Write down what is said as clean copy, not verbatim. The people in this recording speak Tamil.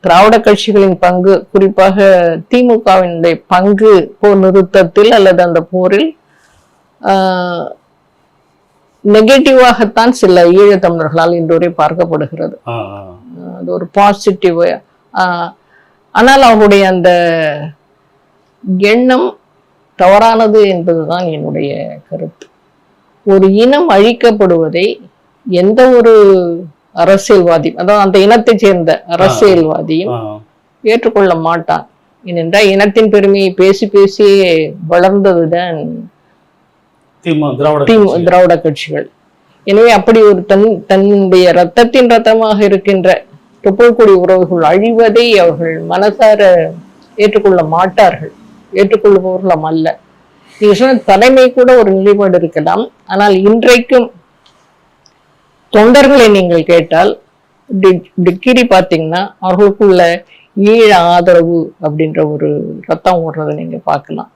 திராவிட கட்சிகளின் பங்கு, குறிப்பாக திமுகவினுடைய பங்கு போர் நிறுத்தத்தில் அல்லது அந்த போரில் நெகட்டிவாகத்தான் சில ஈழத்தமிழர்களால் இன்றுவரை பார்க்கப்படுகிறது. அது ஒரு பாசிட்டிவ். ஆனால் அவருடைய அந்த எண்ணம் தவறானது என்பதுதான் என்னுடைய கருத்து. ஒரு இனம் அழிக்கப்படுவதை எந்த ஒரு அரசியல்வாதி, அதாவது அந்த இனத்தை சேர்ந்த அரசியல்வாதியும் ஏற்றுக்கொள்ள மாட்டான். ஏனென்றால் இனத்தின் பெருமையை பேசி பேசியே வளர்ந்ததுதான் திராவிட கட்சிகள். எனவே அப்படி ஒரு தன்னுடைய ரத்தத்தின் ரத்தமாக இருக்கின்ற தொப்புள்கொடி உறவுகள் அழிவதை அவர்கள் மனசார ஏற்றுக்கொள்ள மாட்டார்கள். ஏற்றுக்கொள்பவர்களும் அல்ல. நீங்க சொன்ன தலைமை கூட ஒரு நிலைப்பாடு இருக்கலாம். ஆனால் இன்றைக்கும் தொண்டர்களை நீங்கள் கேட்டால் டிகிரி பார்த்தீங்கன்னா அவர்களுக்குள்ள ஈழ ஆதரவு அப்படின்ற ஒரு ரத்தம் ஓடுறதை நீங்க பார்க்கலாம்.